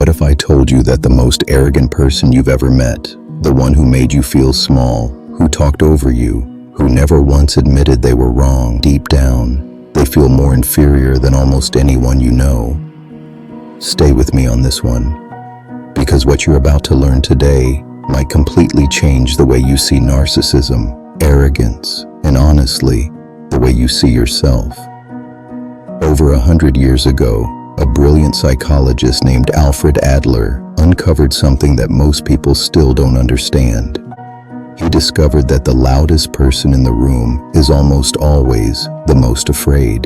What if I told you that the most arrogant person you've ever met, the one who made you feel small, who talked over you, who never once admitted they were wrong, deep down, they feel more inferior than almost anyone you know? Stay with me on this one, because what you're about to learn today might completely change the way you see narcissism, arrogance, and honestly, the way you see yourself. Over 100 years ago, a brilliant psychologist named Alfred Adler uncovered something that most people still don't understand. He discovered that the loudest person in the room is almost always the most afraid.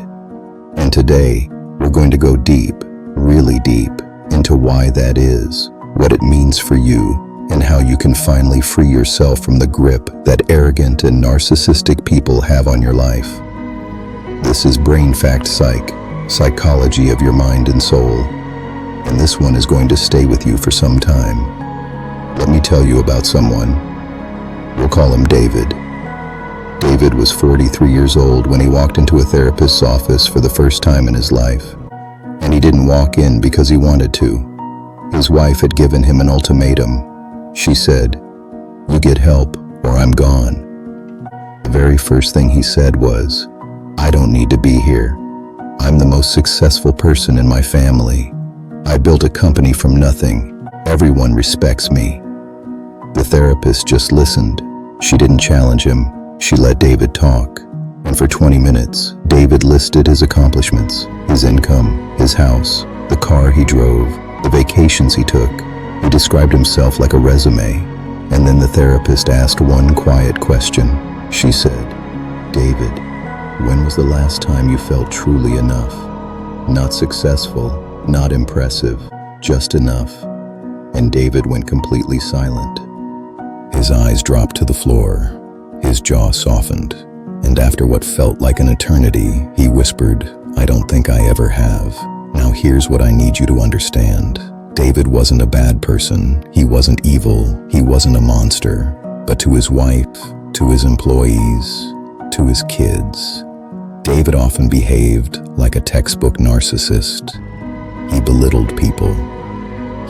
And today, we're going to go deep, really deep, into why that is, what it means for you, and how you can finally free yourself from the grip that arrogant and narcissistic people have on your life. This is BrainFactPsych, psychology of your mind and soul, and this one is going to stay with you for some time. Let me tell you about someone. We'll call him David. David was 43 years old when he walked into a therapist's office for the first time in his life. And he didn't walk in because he wanted to. His wife had given him an ultimatum. She said, "You get help or I'm gone." The very first thing he said was, "I don't need to be here. I'm the most successful person in my family. I built a company from nothing. Everyone respects me." The therapist just listened. She didn't challenge him. She let David talk. And for 20 minutes, David listed his accomplishments, his income, his house, the car he drove, the vacations he took. He described himself like a resume. And then the therapist asked one quiet question. She said, "David, when was the last time you felt truly enough? Not successful, not impressive, just enough." And David went completely silent. His eyes dropped to the floor. His jaw softened. And after what felt like an eternity, he whispered, "I don't think I ever have. Now here's what I need you to understand. David wasn't a bad person. He wasn't evil. He wasn't a monster. But to his wife, to his employees, to his kids, David often behaved like a textbook narcissist. He belittled people.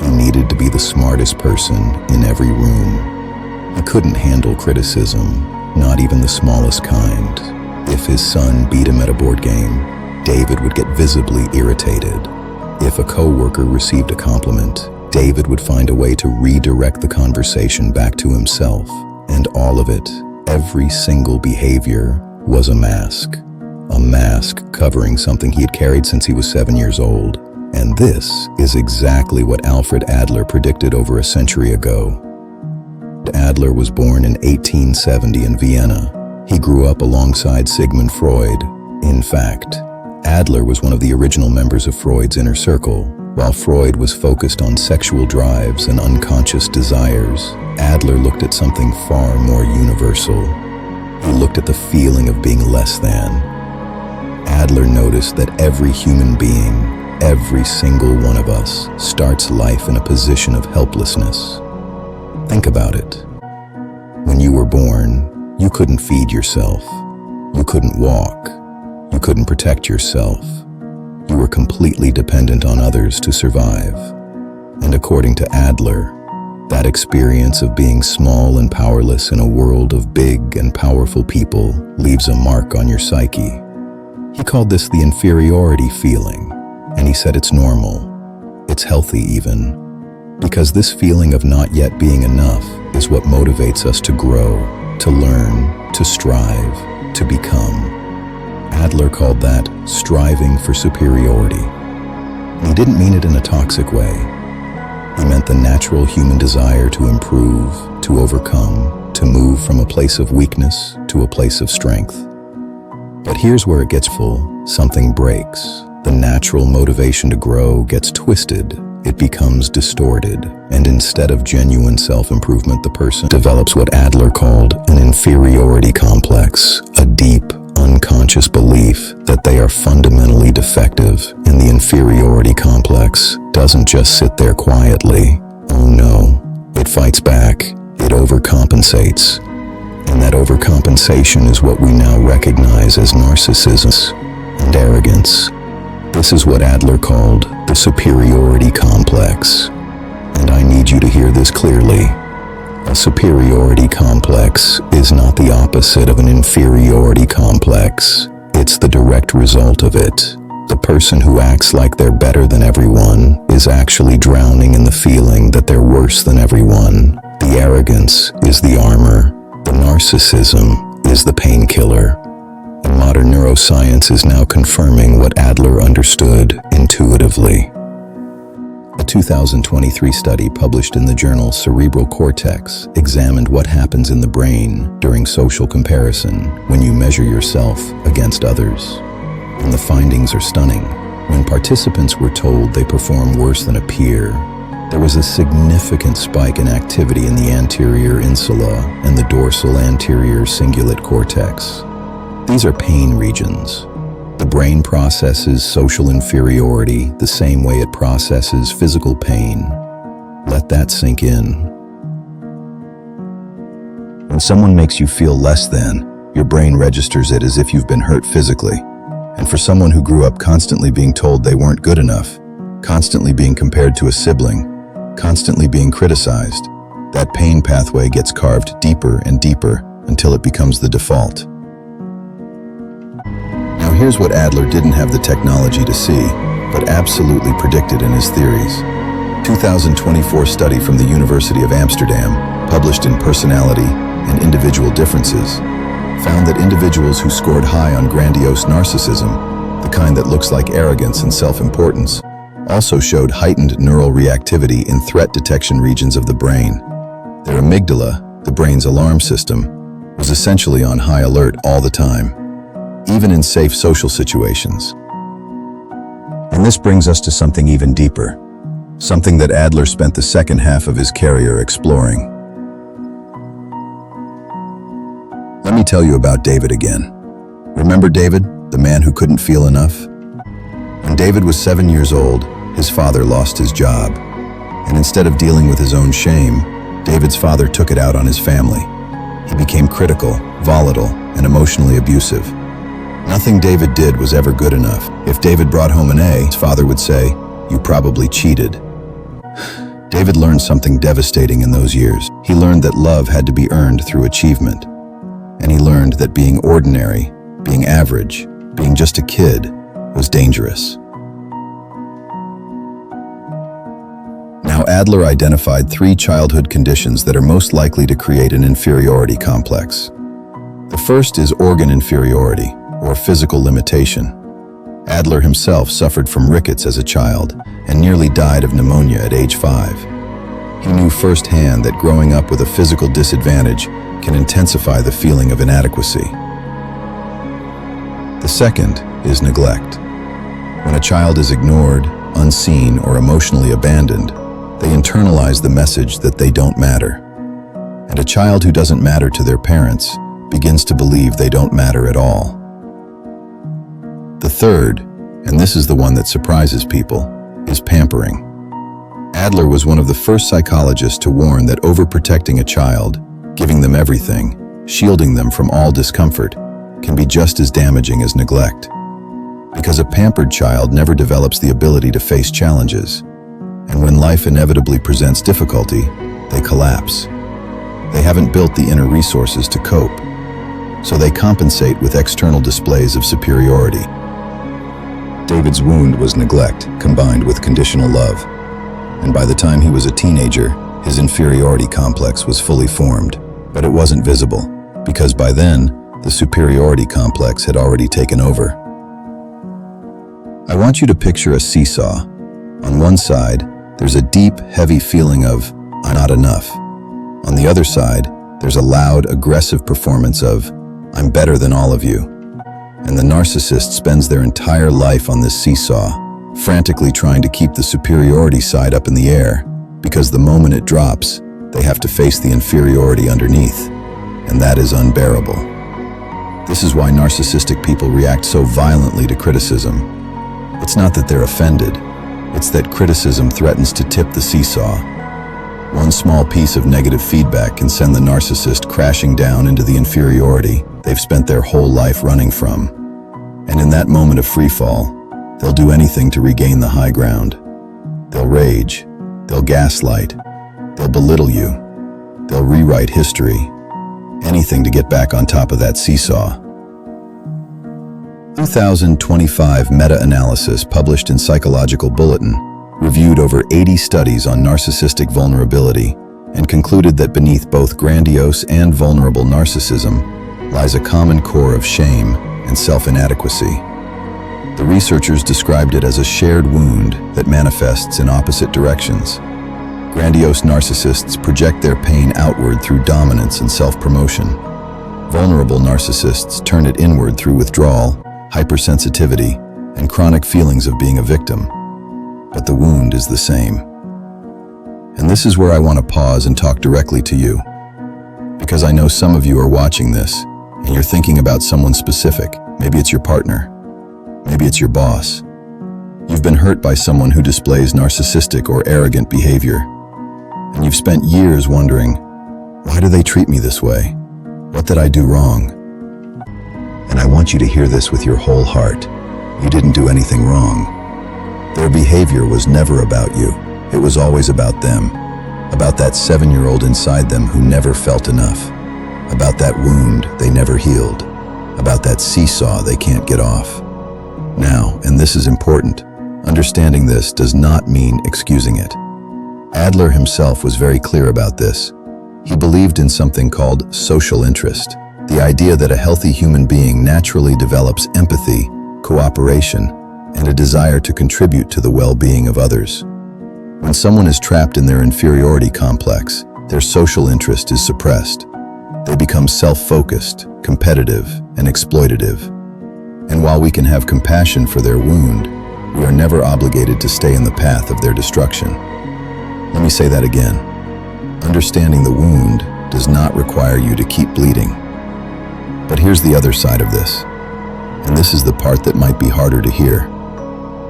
He needed to be the smartest person in every room. He couldn't handle criticism, not even the smallest kind. If his son beat him at a board game, David would get visibly irritated. If a coworker received a compliment, David would find a way to redirect the conversation back to himself. And all of it, every single behavior, was a mask covering something he had carried since he was 7 years old. And this is exactly what Alfred Adler predicted over a century ago. Adler was born in 1870 in Vienna. He grew up alongside Sigmund Freud. In fact, Adler was one of the original members of Freud's inner circle. While Freud was focused on sexual drives and unconscious desires, Adler looked at something far more universal. He looked at the feeling of being less than. Adler noticed that every human being, every single one of us, starts life in a position of helplessness. Think about it. When you were born, you couldn't feed yourself. You couldn't walk. You couldn't protect yourself. You were completely dependent on others to survive. And according to Adler, that experience of being small and powerless in a world of big and powerful people leaves a mark on your psyche. He called this the inferiority feeling, and he said it's normal. It's healthy even. Because this feeling of not yet being enough is what motivates us to grow, to learn, to strive, to become. Adler called that striving for superiority. He didn't mean it in a toxic way. He meant the natural human desire to improve, to overcome, to move from a place of weakness to a place of strength. But here's where it gets full. Something breaks. The natural motivation to grow gets twisted. It becomes distorted, and instead of genuine self-improvement, the person develops what Adler called an inferiority complex, a deep, unconscious belief that they are fundamentally defective, and the inferiority complex doesn't just sit there quietly. Oh no, it fights back, it overcompensates. And that overcompensation is what we now recognize as narcissism and arrogance. This is what Adler called the superiority complex. And I need you to hear this clearly. A superiority complex is not the opposite of an inferiority complex. It's the direct result of it. The person who acts like they're better than everyone is actually drowning in the feeling that they're worse than everyone. The arrogance is the armor. The narcissism is the painkiller. And modern neuroscience is now confirming what Adler understood intuitively. A 2023 study published in the journal Cerebral Cortex examined what happens in the brain during social comparison when you measure yourself against others. And the findings are stunning. When participants were told they perform worse than a peer, there was a significant spike in activity in the anterior insula and the dorsal anterior cingulate cortex. These are pain regions. The brain processes social inferiority the same way it processes physical pain. Let that sink in. When someone makes you feel less than, your brain registers it as if you've been hurt physically. And for someone who grew up constantly being told they weren't good enough, constantly being compared to a sibling, constantly being criticized, that pain pathway gets carved deeper and deeper until it becomes the default. Now here's what Adler didn't have the technology to see, but absolutely predicted in his theories. 2024 study from the University of Amsterdam, published in Personality and Individual Differences, found that individuals who scored high on grandiose narcissism, the kind that looks like arrogance and self-importance, also showed heightened neural reactivity in threat detection regions of the brain. Their amygdala, the brain's alarm system, was essentially on high alert all the time, even in safe social situations. And this brings us to something even deeper, something that Adler spent the second half of his career exploring. Let me tell you about David again. Remember David, the man who couldn't feel enough? When David was 7 years old, his father lost his job. And instead of dealing with his own shame, David's father took it out on his family. He became critical, volatile, and emotionally abusive. Nothing David did was ever good enough. If David brought home an A, his father would say, "You probably cheated." David learned something devastating in those years. He learned that love had to be earned through achievement. And he learned that being ordinary, being average, being just a kid was dangerous. Now Adler identified 3 childhood conditions that are most likely to create an inferiority complex. The first is organ inferiority, or physical limitation. Adler himself suffered from rickets as a child and nearly died of pneumonia at age 5. He knew firsthand that growing up with a physical disadvantage can intensify the feeling of inadequacy. The second is neglect. When a child is ignored, unseen, or emotionally abandoned, they internalize the message that they don't matter. And a child who doesn't matter to their parents begins to believe they don't matter at all. The third, and this is the one that surprises people, is pampering. Adler was one of the first psychologists to warn that overprotecting a child, giving them everything, shielding them from all discomfort, can be just as damaging as neglect. Because a pampered child never develops the ability to face challenges, and when life inevitably presents difficulty, they collapse. They haven't built the inner resources to cope, so they compensate with external displays of superiority. David's wound was neglect combined with conditional love, and by the time he was a teenager, his inferiority complex was fully formed. But it wasn't visible, because by then, the superiority complex had already taken over. I want you to picture a seesaw. On one side, there's a deep, heavy feeling of, "I'm not enough." On the other side, there's a loud, aggressive performance of, "I'm better than all of you." And the narcissist spends their entire life on this seesaw, frantically trying to keep the superiority side up in the air, because the moment it drops, they have to face the inferiority underneath, and that is unbearable. This is why narcissistic people react so violently to criticism. It's not that they're offended, it's that criticism threatens to tip the seesaw. One small piece of negative feedback can send the narcissist crashing down into the inferiority they've spent their whole life running from. And in that moment of free fall, They'll do anything to regain the high ground. They'll rage. They'll gaslight. They'll belittle you. They'll rewrite history. Anything to get back on top of that seesaw. 2025 meta-analysis published in Psychological Bulletin reviewed over 80 studies on narcissistic vulnerability and concluded that beneath both grandiose and vulnerable narcissism lies a common core of shame and self-inadequacy. The researchers described it as a shared wound that manifests in opposite directions. Grandiose narcissists project their pain outward through dominance and self-promotion. Vulnerable narcissists turn it inward through withdrawal, hypersensitivity, and chronic feelings of being a victim. But the wound is the same. And this is where I want to pause and talk directly to you. Because I know some of you are watching this, and you're thinking about someone specific. Maybe it's your partner. Maybe it's your boss. You've been hurt by someone who displays narcissistic or arrogant behavior. And you've spent years wondering, why do they treat me this way? What did I do wrong? And I want you to hear this with your whole heart. You didn't do anything wrong. Their behavior was never about you. It was always about them. About that 7-year-old inside them who never felt enough. About that wound they never healed. About that seesaw they can't get off. Now, and this is important, understanding this does not mean excusing it. Adler himself was very clear about this. He believed in something called social interest, the idea that a healthy human being naturally develops empathy, cooperation, and a desire to contribute to the well-being of others. When someone is trapped in their inferiority complex, their social interest is suppressed. They become self-focused, competitive, and exploitative. And while we can have compassion for their wound, we are never obligated to stay in the path of their destruction. Let me say that again. Understanding the wound does not require you to keep bleeding. But here's the other side of this. And this is the part that might be harder to hear.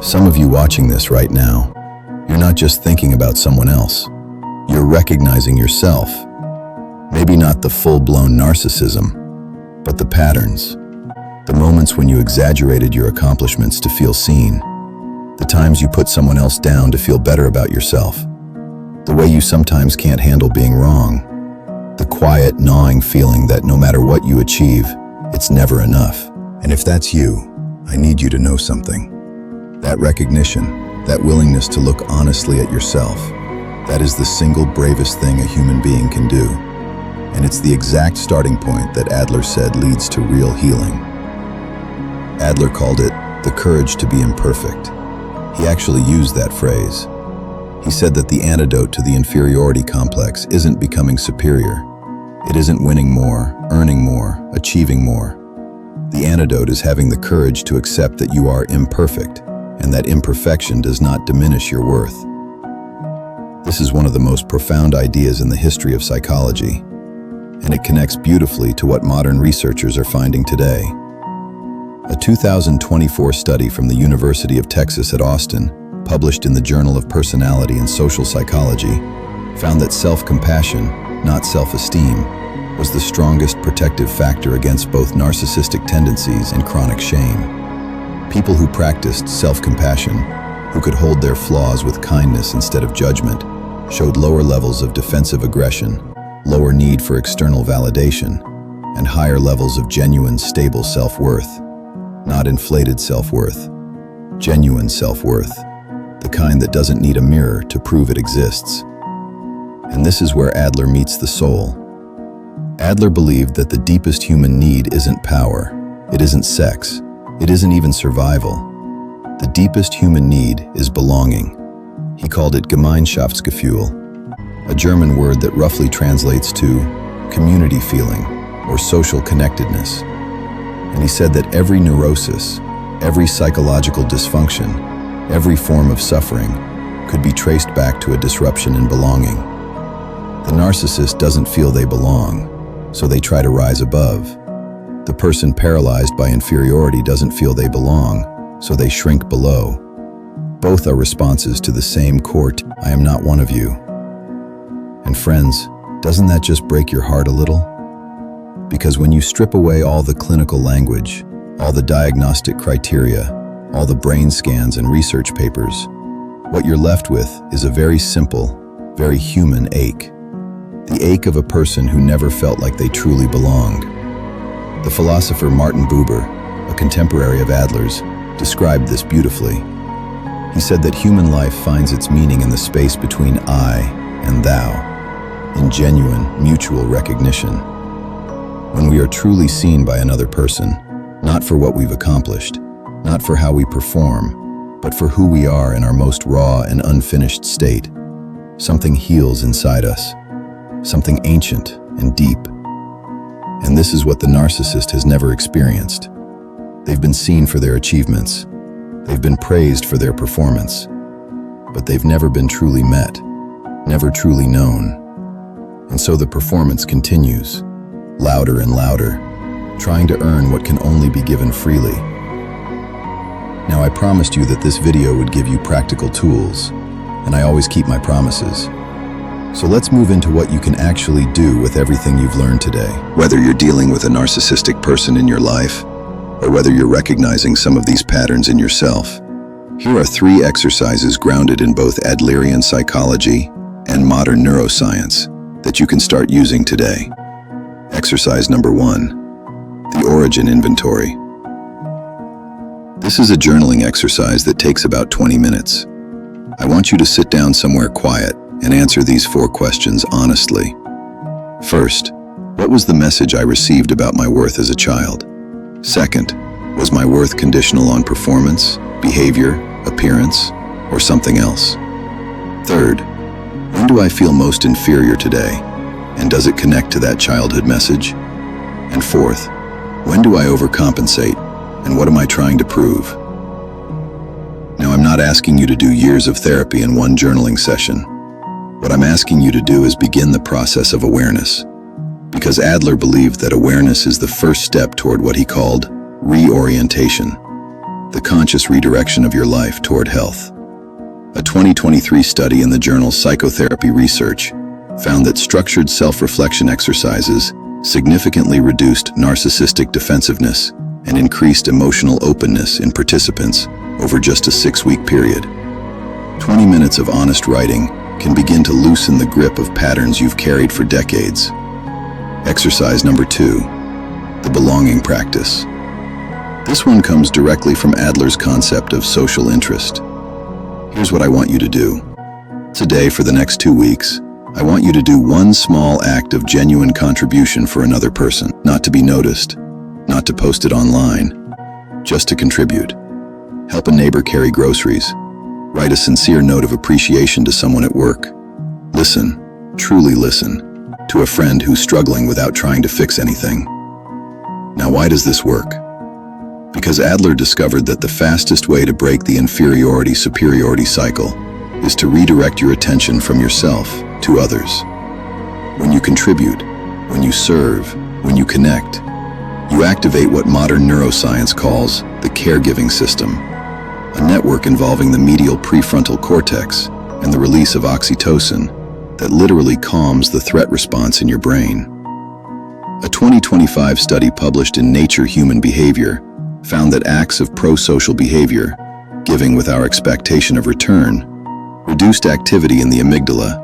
Some of you watching this right now, you're not just thinking about someone else. You're recognizing yourself. Maybe not the full-blown narcissism, but the patterns. The moments when you exaggerated your accomplishments to feel seen. The times you put someone else down to feel better about yourself. The way you sometimes can't handle being wrong. The quiet, gnawing feeling that no matter what you achieve, it's never enough. And if that's you, I need you to know something. That recognition, that willingness to look honestly at yourself, that is the single bravest thing a human being can do. And it's the exact starting point that Adler said leads to real healing. Adler called it the courage to be imperfect. He actually used that phrase. He said that the antidote to the inferiority complex isn't becoming superior. It isn't winning more, earning more, achieving more. The antidote is having the courage to accept that you are imperfect, and that imperfection does not diminish your worth. This is one of the most profound ideas in the history of psychology, and it connects beautifully to what modern researchers are finding today. A 2024 study from the University of Texas at Austin, published in the Journal of Personality and Social Psychology, found that self-compassion, not self-esteem, was the strongest protective factor against both narcissistic tendencies and chronic shame. People who practiced self-compassion, who could hold their flaws with kindness instead of judgment, showed lower levels of defensive aggression, lower need for external validation, and higher levels of genuine, stable self-worth. Not inflated self-worth, genuine self-worth, the kind that doesn't need a mirror to prove it exists. And this is where Adler meets the soul. Adler believed that the deepest human need isn't power, it isn't sex, it isn't even survival. The deepest human need is belonging. He called it Gemeinschaftsgefühl, a German word that roughly translates to community feeling or social connectedness. And he said that every neurosis, every psychological dysfunction, every form of suffering could be traced back to a disruption in belonging. The narcissist doesn't feel they belong, so they try to rise above. The person paralyzed by inferiority doesn't feel they belong, so they shrink below. Both are responses to the same core, I am not one of you. And friends, doesn't that just break your heart a little? Because when you strip away all the clinical language, all the diagnostic criteria, all the brain scans and research papers. What you're left with is a very simple, very human ache. The ache of a person who never felt like they truly belonged. The philosopher Martin Buber, a contemporary of Adler's, described this beautifully. He said that human life finds its meaning in the space between I and thou, in genuine, mutual recognition. When we are truly seen by another person, not for what we've accomplished, not for how we perform, but for who we are in our most raw and unfinished state, something heals inside us, something ancient and deep. And this is what the narcissist has never experienced. They've been seen for their achievements. They've been praised for their performance. But they've never been truly met, never truly known. And so the performance continues, louder and louder, trying to earn what can only be given freely. Now, I promised you that this video would give you practical tools, and I always keep my promises. So let's move into what you can actually do with everything you've learned today. Whether you're dealing with a narcissistic person in your life, or whether you're recognizing some of these patterns in yourself, here are 3 exercises grounded in both Adlerian psychology and modern neuroscience that you can start using today. Exercise number 1, the origin inventory. This is a journaling exercise that takes about 20 minutes. I want you to sit down somewhere quiet and answer these 4 questions honestly. First, what was the message I received about my worth as a child? Second, was my worth conditional on performance, behavior, appearance, or something else? Third, when do I feel most inferior today, and does it connect to that childhood message? And fourth, when do I overcompensate, and what am I trying to prove? Now, I'm not asking you to do years of therapy in one journaling session. What I'm asking you to do is begin the process of awareness, because Adler believed that awareness is the first step toward what he called reorientation, the conscious redirection of your life toward health. A 2023 study in the journal Psychotherapy Research found that structured self-reflection exercises significantly reduced narcissistic defensiveness and increased emotional openness in participants over just a 6-week period. 20 minutes of honest writing can begin to loosen the grip of patterns you've carried for decades. Exercise number 2, the belonging practice. This one comes directly from Adler's concept of social interest. Here's what I want you to do. Today, for the next 2 weeks, I want you to do one small act of genuine contribution for another person, not to be noticed, not to post it online, just to contribute. Help a neighbor carry groceries. Write a sincere note of appreciation to someone at work. Listen, truly listen, to a friend who's struggling without trying to fix anything. Now, why does this work? Because Adler discovered that the fastest way to break the inferiority-superiority cycle is to redirect your attention from yourself to others. When you contribute, when you serve, when you connect, you activate what modern neuroscience calls the caregiving system, a network involving the medial prefrontal cortex and the release of oxytocin that literally calms the threat response in your brain. A 2025 study published in Nature Human Behavior found that acts of pro-social behavior, giving with our expectation of return, reduced activity in the amygdala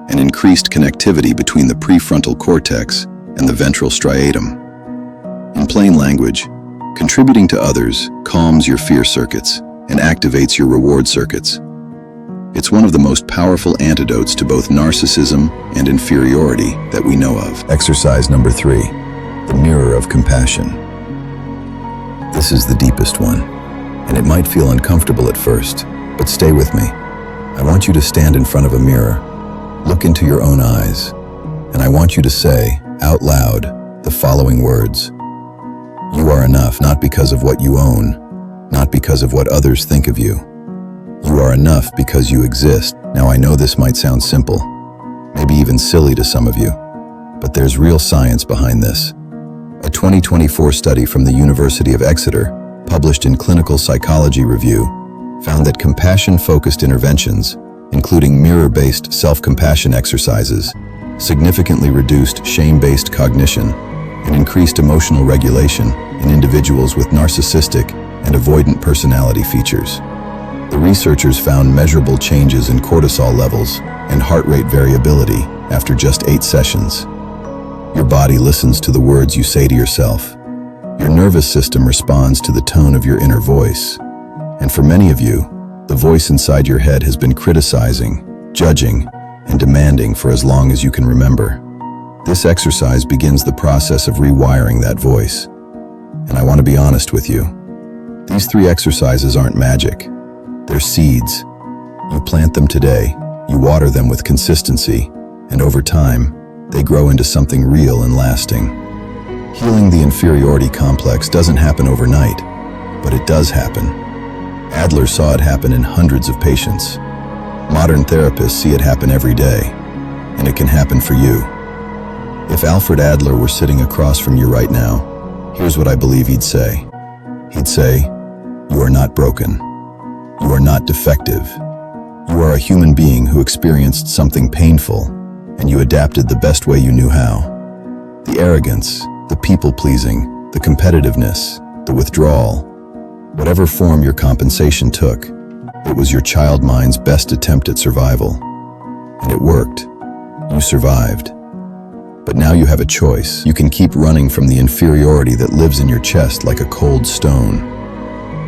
and increased connectivity between the prefrontal cortex and the ventral striatum. In plain language, contributing to others calms your fear circuits and activates your reward circuits. It's one of the most powerful antidotes to both narcissism and inferiority that we know of. Exercise number 3, the mirror of compassion. This is the deepest one, and it might feel uncomfortable at first, but stay with me. I want you to stand in front of a mirror, look into your own eyes, and I want you to say, out loud, the following words. You are enough, not because of what you own, not because of what others think of you. You are enough because you exist. Now, I know this might sound simple, maybe even silly to some of you, but there's real science behind this. A 2024 study from the University of Exeter, published in Clinical Psychology Review, found that compassion-focused interventions, including mirror-based self-compassion exercises, significantly reduced shame-based cognition and increased emotional regulation in individuals with narcissistic and avoidant personality features. The researchers found measurable changes in cortisol levels and heart rate variability after just 8 sessions. Your body listens to the words you say to yourself. Your nervous system responds to the tone of your inner voice. And for many of you, the voice inside your head has been criticizing, judging, and demanding for as long as you can remember. This exercise begins the process of rewiring that voice. And I want to be honest with you. These 3 exercises aren't magic. They're seeds. You plant them today, you water them with consistency, and over time, they grow into something real and lasting. Healing the inferiority complex doesn't happen overnight, but it does happen. Adler saw it happen in hundreds of patients. Modern therapists see it happen every day, and it can happen for you. If Alfred Adler were sitting across from you right now, here's what I believe he'd say. He'd say, "You are not broken. You are not defective. You are a human being who experienced something painful, and you adapted the best way you knew how. The arrogance, the people-pleasing, the competitiveness, the withdrawal, whatever form your compensation took, it was your child mind's best attempt at survival. And it worked. You survived. But now you have a choice. You can keep running from the inferiority that lives in your chest like a cold stone.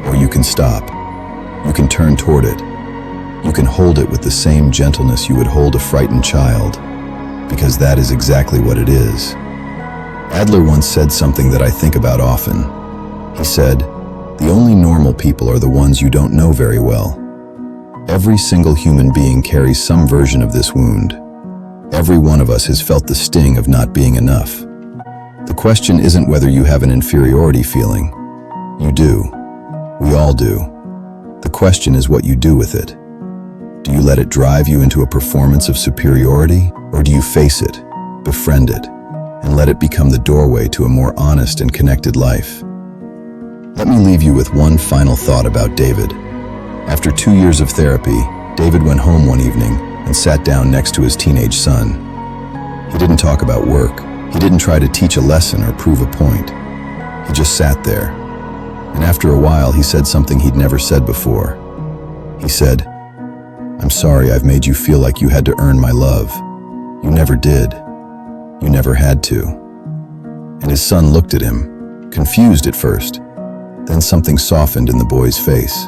Or you can stop. You can turn toward it. You can hold it with the same gentleness you would hold a frightened child, because that is exactly what it is." Adler once said something that I think about often. He said, "The only normal people are the ones you don't know very well." Every single human being carries some version of this wound. Every one of us has felt the sting of not being enough. The question isn't whether you have an inferiority feeling. You do. We all do. The question is what you do with it. Do you let it drive you into a performance of superiority, or do you face it, befriend it, and let it become the doorway to a more honest and connected life? Let me leave you with one final thought about David. After 2 years of therapy, David went home one evening and sat down next to his teenage son. He didn't talk about work. He didn't try to teach a lesson or prove a point. He just sat there. And after a while, he said something he'd never said before. He said, "I'm sorry I've made you feel like you had to earn my love. You never did. You never had to." And his son looked at him, confused at first. Then something softened in the boy's face,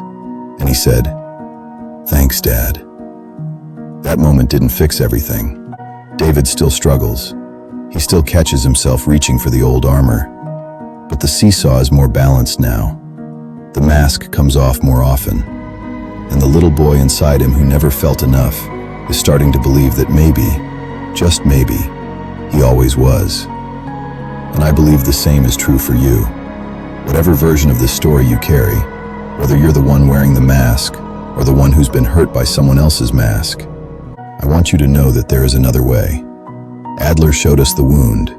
and he said, "Thanks, Dad." That moment didn't fix everything. David still struggles. He still catches himself reaching for the old armor. But the seesaw is more balanced now. The mask comes off more often. And the little boy inside him who never felt enough is starting to believe that maybe, just maybe, he always was. And I believe the same is true for you. Whatever version of this story you carry, whether you're the one wearing the mask or the one who's been hurt by someone else's mask, I want you to know that there is another way. Adler showed us the wound.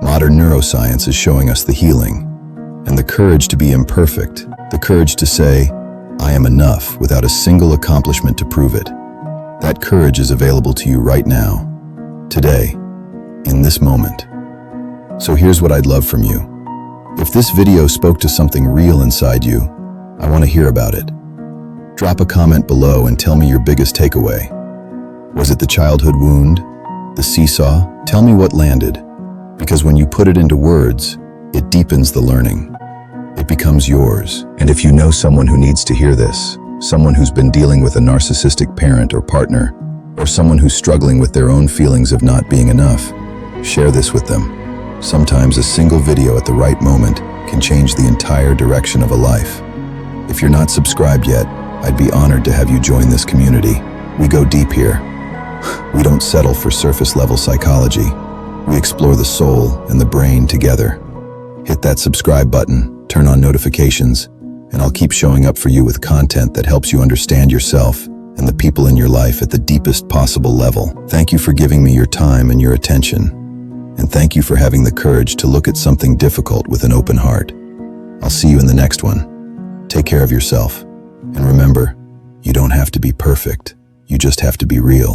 Modern neuroscience is showing us the healing and the courage to be imperfect, the courage to say, "I am enough," without a single accomplishment to prove it. That courage is available to you right now, today, in this moment. So here's what I'd love from you. If this video spoke to something real inside you, I want to hear about it. Drop a comment below and tell me your biggest takeaway. Was it the childhood wound? The seesaw? Tell me what landed. Because when you put it into words, it deepens the learning. It becomes yours. And if you know someone who needs to hear this, someone who's been dealing with a narcissistic parent or partner, or someone who's struggling with their own feelings of not being enough, share this with them. Sometimes a single video at the right moment can change the entire direction of a life. If you're not subscribed yet, I'd be honored to have you join this community. We go deep here. We don't settle for surface-level psychology. We explore the soul and the brain together. Hit that subscribe button, turn on notifications, and I'll keep showing up for you with content that helps you understand yourself and the people in your life at the deepest possible level. Thank you for giving me your time and your attention. And thank you for having the courage to look at something difficult with an open heart. I'll see you in the next one. Take care of yourself. And remember, you don't have to be perfect. You just have to be real.